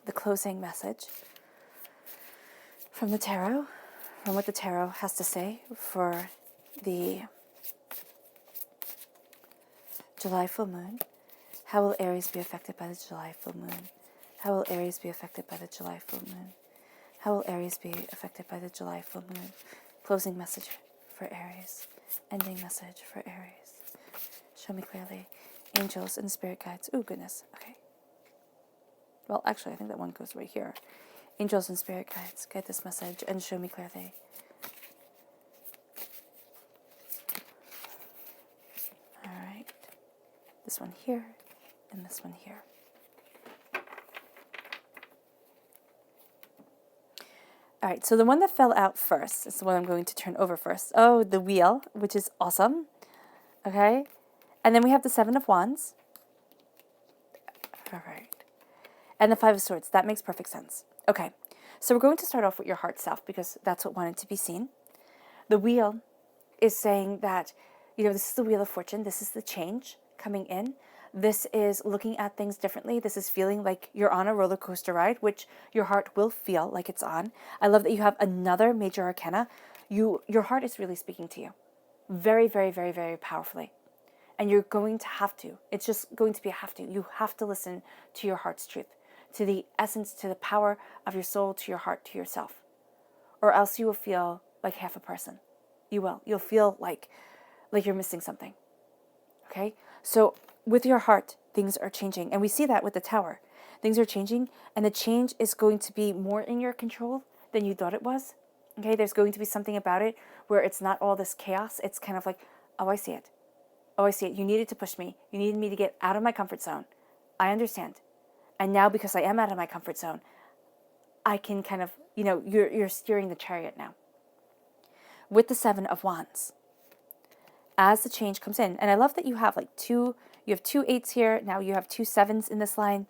the closing message from the tarot, from what the tarot has to say for the July full moon. How will Aries be affected by the July full moon? How will Aries be affected by the July full moon? How will Aries be affected by the July full moon? Closing message for Aries. Ending message for Aries. Show me clearly. Angels and spirit guides. Oh, goodness. Okay. Well, actually, I think that one goes right here. Angels and spirit guides, guide this message and show me clearly. All right. This one here and this one here. All right, so the one that fell out first is the one I'm going to turn over first. Oh, the wheel, which is awesome. Okay. And then we have the Seven of Wands. All right. And the Five of Swords. That makes perfect sense. Okay. So we're going to start off with your heart self because that's what wanted to be seen. The wheel is saying that, this is the Wheel of Fortune. This is the change coming in. This is looking at things differently. This is feeling like you're on a roller coaster ride, which your heart will feel like it's on. I love that you have another major arcana. Your heart is really speaking to you very, very, very, very powerfully. And you're going to have to. It's just going to be a have to. You have to listen to your heart's truth, to the essence, to the power of your soul, to your heart, to yourself. Or else you will feel like half a person. You will. You'll feel like you're missing something. Okay? So with your heart, things are changing. And we see that with the Tower. Things are changing, and the change is going to be more in your control than you thought it was. Okay? There's going to be something about it where it's not all this chaos. It's kind of like, oh, I see it. Oh, I see it. You needed to push me. You needed me to get out of my comfort zone. I understand. And now because I am out of my comfort zone, I can kind of, you're steering the chariot now. With the Seven of Wands, as the change comes in, and I love that you have you have 2 8s here, now you have 2 7s in this line.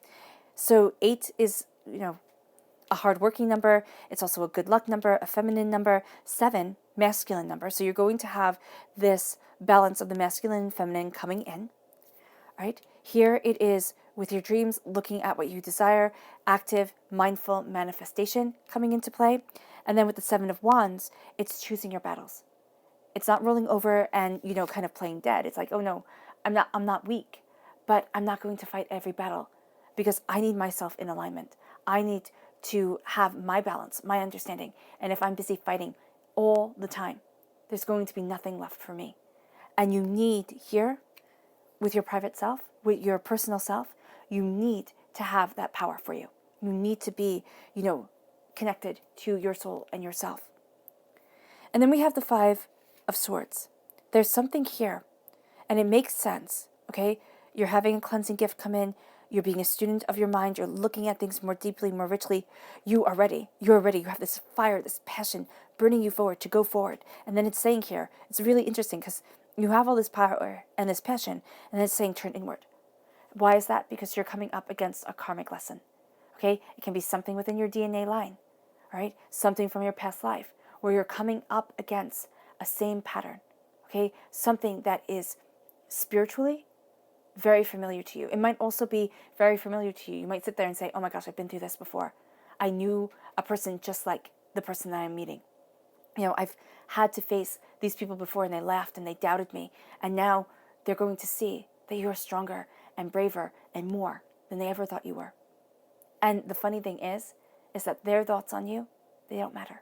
So 8 is, a hardworking number. It's also a good luck number, a feminine number. 7, masculine number. So you're going to have this balance of the masculine and feminine coming in, right? Here it is with your dreams, looking at what you desire, active, mindful manifestation coming into play. And then with the Seven of Wands, it's choosing your battles. It's not rolling over and, kind of playing dead. It's like, oh no, I'm not weak, but I'm not going to fight every battle because I need myself in alignment. I need to have my balance, my understanding. And if I'm busy fighting all the time, there's going to be nothing left for me. And you need here, with your private self, with your personal self, you need to have that power for you. You need to be, connected to your soul and yourself. And then we have the Five of Swords. There's something here, and it makes sense, okay? You're having a cleansing gift come in. You're being a student of your mind. You're looking at things more deeply, more richly. You are ready. You're ready. You have this fire, this passion burning you forward to go forward. And then it's saying here, it's really interesting because you have all this power and this passion, and then it's saying turn inward. Why is that? Because you're coming up against a karmic lesson, okay? It can be something within your DNA line, right? Something from your past life where you're coming up against a same pattern, okay? Something that is spiritually very familiar to you. It might also be very familiar to you. You might sit there and say, oh my gosh, I've been through this before. I knew a person just like the person that I'm meeting. I've had to face these people before and they laughed and they doubted me. And now they're going to see that you are stronger and braver and more than they ever thought you were. And the funny thing is that their thoughts on you, they don't matter.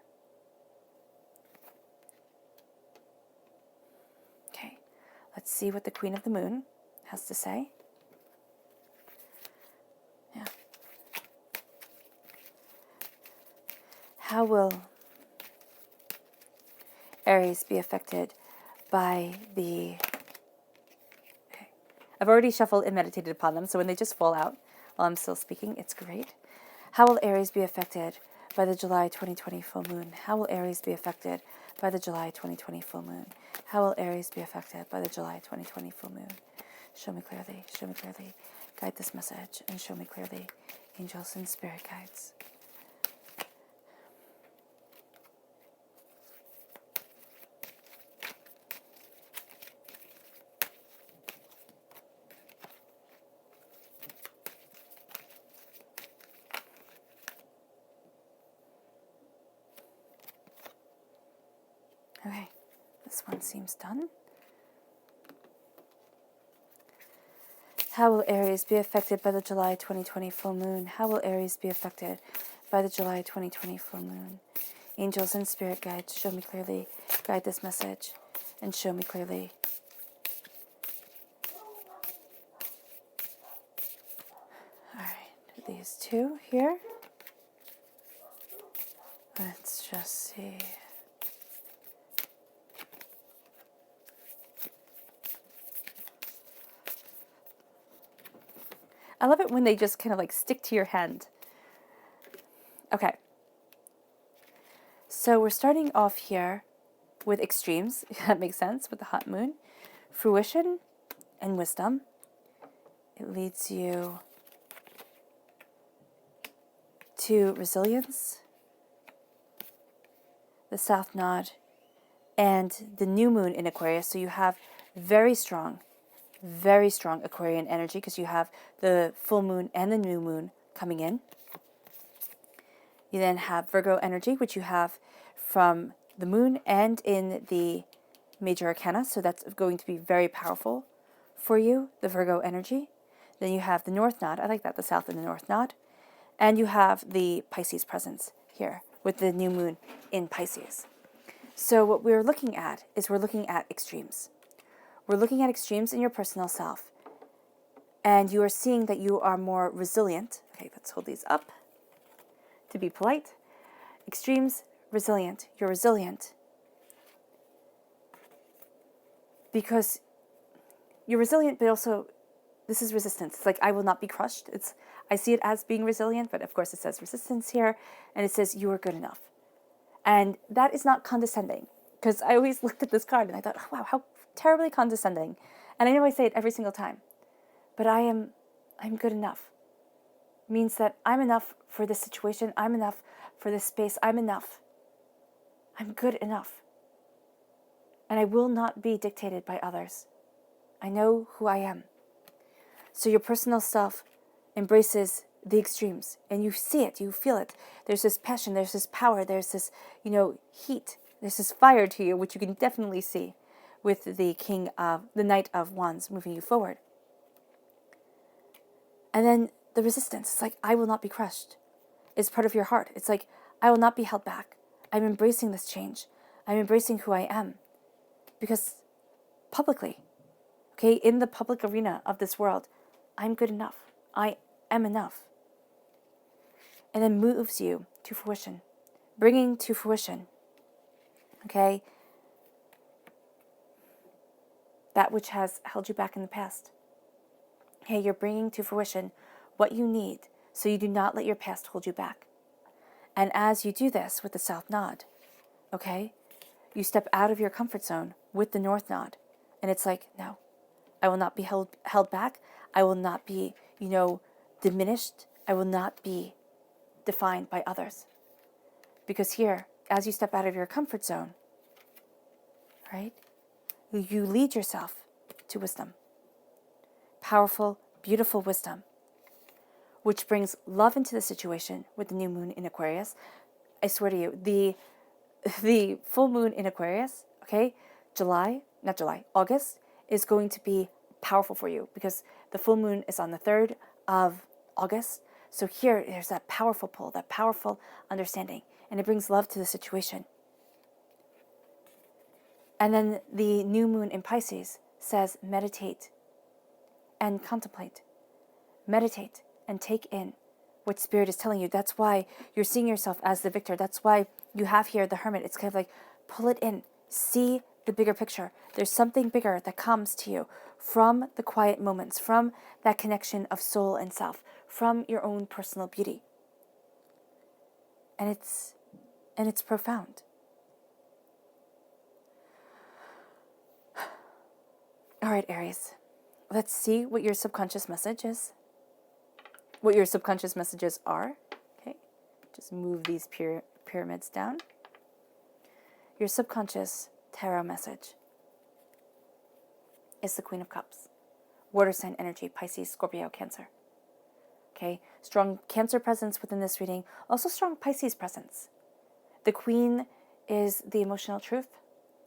Okay, let's see what the Queen of the Moon has to say. Yeah. How will Aries be affected by the... Okay. I've already shuffled and meditated upon them, so when they just fall out while I'm still speaking, it's great. How will Aries be affected by the July 2020 full moon? How will Aries be affected by the July 2020 full moon? How will Aries be affected by the July 2020 full moon? Show me clearly, show me clearly. Guide this message and show me clearly. Angels and spirit guides. Okay, this one seems done. How will Aries be affected by the July 2020 full moon? How will Aries be affected by the July 2020 full moon? Angels and spirit guides, show me clearly. Guide this message and show me clearly. All right, these two here. Let's just see. I love it when they just kind of like stick to your hand. Okay. So we're starting off here with extremes, if that makes sense, with the hot moon. Fruition and wisdom. It leads you to resilience, the South Node, and the new moon in Aquarius. So you have very strong Aquarian energy because you have the full moon and the new moon coming in. You then have Virgo energy, which you have from the moon and in the major arcana. So that's going to be very powerful for you, the Virgo energy. Then you have the North Node. I like that, the South and the North Node. And you have the Pisces presence here with the new moon in Pisces. So what we're looking at is we're looking at extremes. We're looking at extremes in your personal self. And you are seeing that you are more resilient. Okay, let's hold these up to be polite. Extremes, resilient. You're resilient because you're resilient, but also this is resistance. It's like, I will not be crushed. I see it as being resilient, but of course it says resistance here, and it says you are good enough. And that is not condescending, because I always looked at this card and I thought, oh, wow, how terribly condescending. And I know I say it every single time, but I'm good enough. It means that I'm enough for this situation. I'm enough for this space. I'm enough. I'm good enough. And I will not be dictated by others. I know who I am. So your personal self embraces the extremes, and you see it, you feel it. There's this passion, there's this power, there's this, heat, there's this fire to you, which you can definitely see with the Knight of Wands moving you forward. And then the resistance, it's like, I will not be crushed. It's part of your heart. It's like, I will not be held back. I'm embracing this change. I'm embracing who I am. Because publicly, okay, in the public arena of this world, I'm good enough. I am enough. And then moves you to fruition, bringing to fruition, okay, that which has held you back in the past. Hey, you're bringing to fruition what you need so you do not let your past hold you back. And as you do this with the South Nod, okay, you step out of your comfort zone with the North Nod. And it's like, no, I will not be held back. I will not be, diminished. I will not be defined by others. Because here, as you step out of your comfort zone, right, you lead yourself to wisdom. Powerful, beautiful wisdom, which brings love into the situation with the new moon in Aquarius. I swear to you, the full moon in Aquarius, okay, August, is going to be powerful for you because the full moon is on the 3rd of August. So here, there's that powerful pull, that powerful understanding, and it brings love to the situation. And then the new moon in Pisces says meditate and contemplate. Meditate and take in what Spirit is telling you. That's why you're seeing yourself as the victor. That's why you have here the Hermit. It's kind of like, pull it in. See the bigger picture. There's something bigger that comes to you from the quiet moments, from that connection of soul and self, from your own personal beauty. And it's profound. All right, Aries. Let's see what your subconscious message is. What your subconscious messages are. Okay. Just move these pyramids down. Your subconscious tarot message is the Queen of Cups. Water sign energy, Pisces, Scorpio, Cancer. Okay. Strong Cancer presence within this reading. Also strong Pisces presence. The Queen is the emotional truth.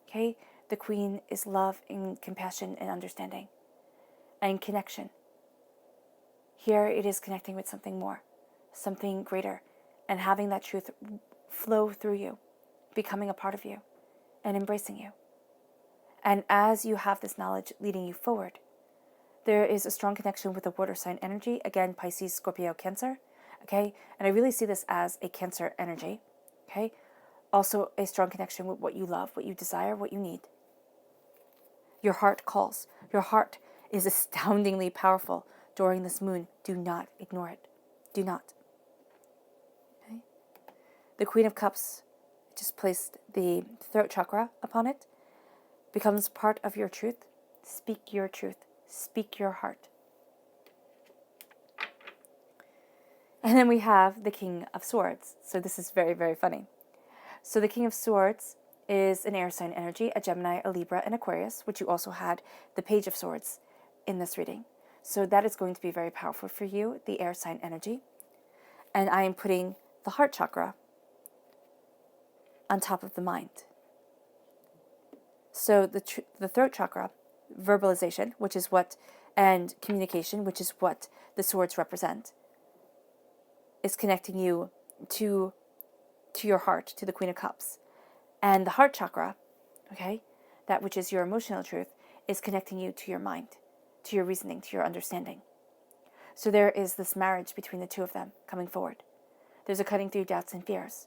Okay. The Queen is love and compassion and understanding and connection. Here it is connecting with something more, something greater, and having that truth flow through you, becoming a part of you, and embracing you. And as you have this knowledge leading you forward, there is a strong connection with the water sign energy, again, Pisces, Scorpio, Cancer, okay? And I really see this as a Cancer energy, okay? Also a strong connection with what you love, what you desire, what you need. Your heart calls. Your heart is astoundingly powerful during this moon. Do not ignore it. Do not. Okay? The Queen of Cups, just placed the throat chakra upon it, becomes part of your truth. Speak your truth. Speak your heart. And then we have the King of Swords. So this is very, very funny. So the King of Swords is an air sign energy, a Gemini, a Libra, and Aquarius, which you also had the Page of Swords in this reading. So that is going to be very powerful for you, the air sign energy. And I am putting the heart chakra on top of the mind. So the throat chakra, verbalization, which is what, and communication, which is what the swords represent, is connecting you to your heart, to the Queen of Cups. And the heart chakra, okay, that which is your emotional truth, is connecting you to your mind, to your reasoning, to your understanding. So there is this marriage between the two of them coming forward. There's a cutting through doubts and fears.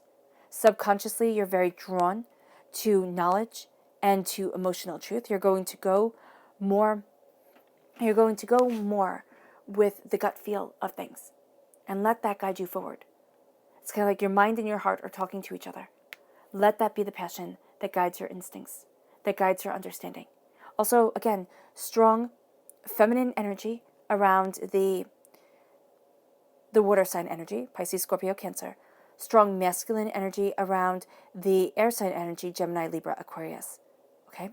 Subconsciously, you're very drawn to knowledge and to emotional truth. You're going to go more with the gut feel of things and let that guide you forward. It's kind of like your mind and your heart are talking to each other. Let that be the passion that guides your instincts, that guides your understanding. Also, again, strong feminine energy around the water sign energy, Pisces, Scorpio, Cancer. Strong masculine energy around the air sign energy, Gemini, Libra, Aquarius. Okay?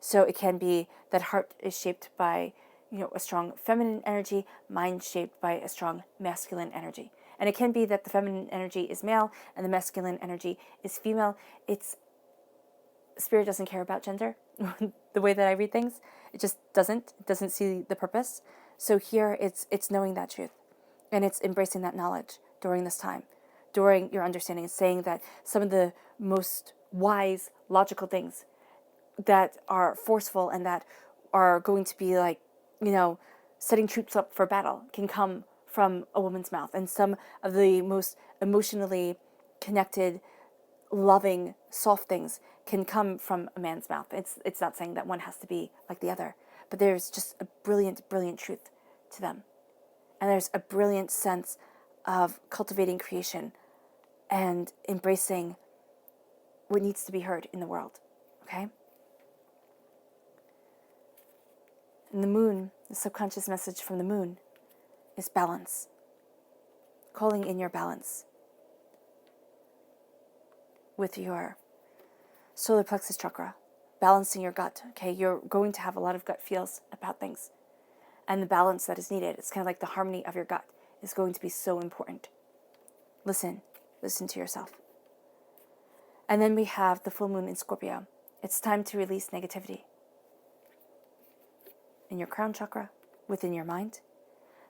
So it can be that heart is shaped by a strong feminine energy, mind shaped by a strong masculine energy. And it can be that the feminine energy is male and the masculine energy is female. Spirit doesn't care about gender. The way that I read things, it just doesn't. It doesn't see the purpose. So here it's knowing that truth, and it's embracing that knowledge during this time, during your understanding, and saying that some of the most wise, logical things that are forceful and that are going to be like, setting troops up for battle can come from a woman's mouth. And some of the most emotionally connected, loving, soft things can come from a man's mouth. It's not saying that one has to be like the other, but there's just a brilliant, brilliant truth to them. And there's a brilliant sense of cultivating creation and embracing what needs to be heard in the world. Okay? And the moon, the subconscious message from the moon, is balance. Calling in your balance with your solar plexus chakra, balancing your gut. Okay, you're going to have a lot of gut feels about things, and the balance that is needed. It's kind of like the harmony of your gut is going to be so important. Listen to yourself. And then we have the full moon in Scorpio. It's time to release negativity in your crown chakra, within your mind,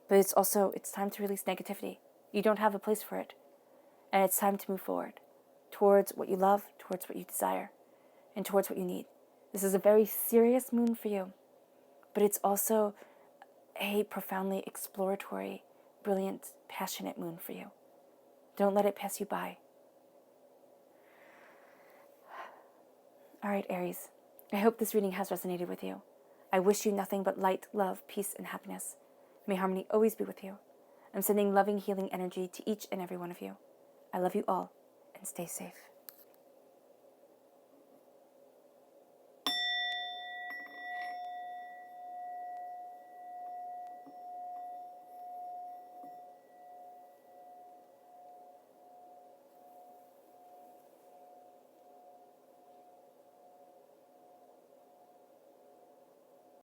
but it's time to release negativity. You don't have a place for it, and it's time to move forward towards what you love, towards what you desire, and towards what you need. This is a very serious moon for you, but it's also a profoundly exploratory, brilliant, passionate moon for you. Don't let it pass you by. All right, Aries, I hope this reading has resonated with you. I wish you nothing but light, love, peace, and happiness. May harmony always be with you. I'm sending loving, healing energy to each and every one of you. I love you all, and stay safe.